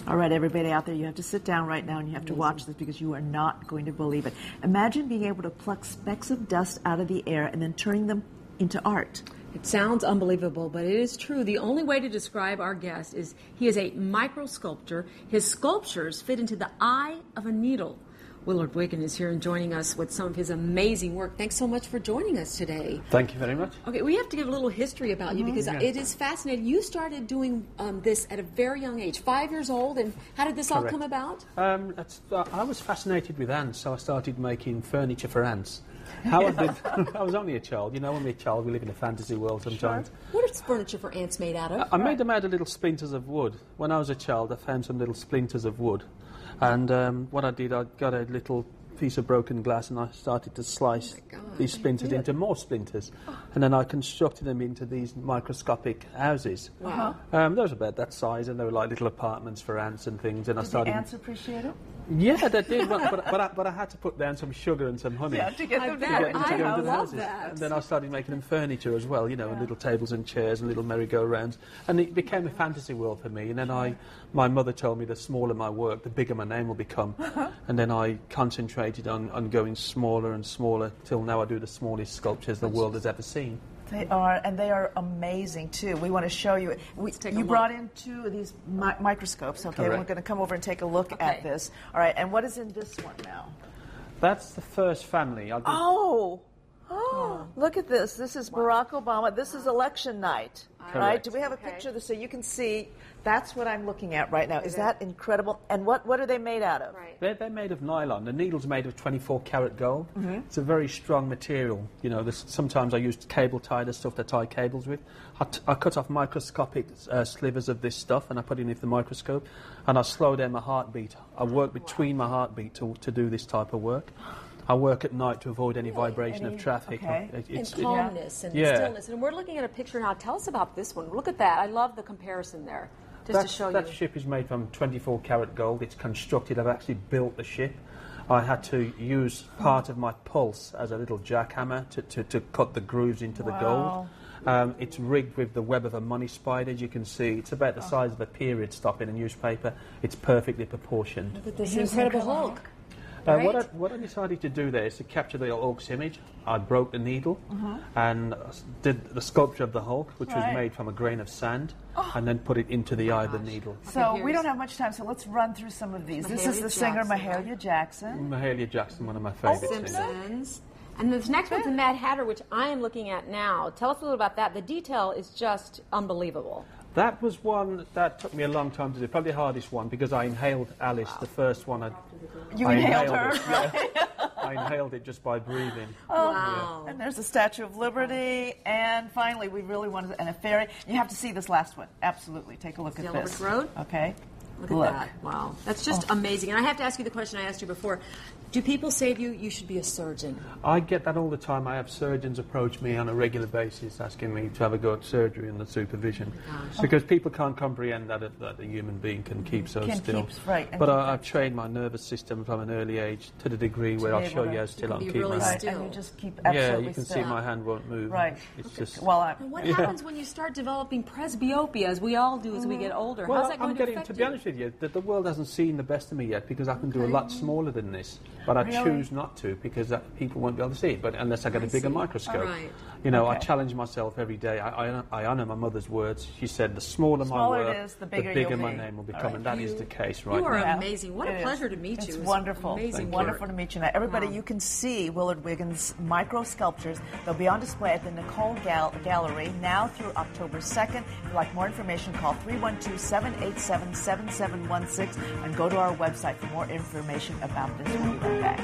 All right, everybody out there, you have to sit down right now and you have to watch this because you are not going to believe it. Imagine being able to pluck specks of dust out of the air and then turning them into art. It sounds unbelievable, but it is true. The only way to describe our guest is he is a micro sculptor. His sculptures fit into the eye of a needle. Willard Wigan is here and joining us with some of his amazing work. Thanks so much for joining us today. Thank you very much. Okay, we have to give a little history about you because it is fascinating. You started doing this at a very young age, 5 years old, and how did this all come about? I was fascinated with ants, so I started making furniture for ants. How I did, I was only a child. You know, when we're a child, we live in a fantasy world sometimes. Sure. What is furniture for ants made out of? I made them out of little splinters of wood. When I was a child, I found some little splinters of wood. And what I did, I got a little piece of broken glass and I started to slice these splinters into more splinters. And then I constructed them into these microscopic houses. Wow. Those were about that size, and they were like little apartments for ants and things. And Did I started. the ants appreciate it? Yeah, they did, but I had to put down some sugar and some honey. Yeah, to get them to get them to I go into the love houses. that. And then I started making them furniture as well, you know, and little tables and chairs and little merry-go-rounds. And it became a fantasy world for me. And then my mother told me the smaller my work, the bigger my name will become. And then I concentrated on going smaller and smaller till now I do the smallest sculptures the world has ever seen. They are, and they are amazing too. We want to show you. You brought in two of these microscopes, okay? Correct. We're going to come over and take a look at this. All right, and what is in this one now? That's the first family. Oh, look at this. This is Barack Obama. This is election night, right? Correct. Do we have a picture of this so you can see? That's what I'm looking at right now. Is that incredible? And what are they made out of? Right. They're made of nylon. The needle's made of 24-karat gold. It's a very strong material. You know, sometimes I use cable tie, the stuff to tie cables with. I cut off microscopic slivers of this stuff and I put it into the microscope and I slow down my heartbeat. I work between my heartbeat to do this type of work. I work at night to avoid any vibration of traffic. Okay. And calmness and stillness. And we're looking at a picture now. Tell us about this one. Look at that. I love the comparison there. Just to show you. That ship is made from 24-karat gold. It's constructed. I've actually built the ship. I had to use part of my pulse as a little jackhammer to cut the grooves into the gold. It's rigged with the web of a money spider, as you can see. It's about the size of a period stop in a newspaper. It's perfectly proportioned. Look at this incredible Hulk. Right? What I decided to do there is to capture the Hulk's image. I broke the needle and did the sculpture of the Hulk, which was made from a grain of sand, and then put it into the eye of the needle. So we don't have much time, so let's run through some of these. This is the singer Mahalia Jackson. Mahalia Jackson, one of my favourite singers. Simpsons. And this next one's a Mad Hatter, which I am looking at now. Tell us a little about that. The detail is just unbelievable. That was one that took me a long time to do, probably the hardest one, because I inhaled Alice, the first one. You inhaled her, it, right? I inhaled it just by breathing. Oh, wow. And there's the Statue of Liberty, and finally, we really wanted, and a fairy. You have to see this last one. Absolutely. Take a look at Yellow this. Brick Road? Okay. Look at that. Wow. That's just amazing. And I have to ask you the question I asked you before. Do people say to you, you should be a surgeon? I get that all the time. I have surgeons approach me on a regular basis asking me to have a go at surgery and the supervision. Because people can't comprehend that a human being can keep so still. But I've trained my nervous system from an early age to the degree where I'll show you how still I'll keep my hand. And you just keep absolutely still. Yeah, you can see my hand won't move. Right. It's just... what happens when you start developing presbyopia, as we all do as we get older? Well, how's that going to affect to be honest with you, the world hasn't seen the best of me yet because I can do a lot smaller than this. But I choose not to because people won't be able to see it. But unless I get a bigger microscope, you know, I challenge myself every day. I honour my mother's words. She said, "The smaller my work, the bigger my name will become," and that is the case right now. You are amazing. What a pleasure to meet you. It's wonderful. Amazing. Wonderful to meet you. Now, everybody, you can see Willard Wigan's micro sculptures. They'll be on display at the Nicole Gallery now through October 2nd. If you'd like more information, call 312-787-7716 and go to our website for more information about this. We'll be right back.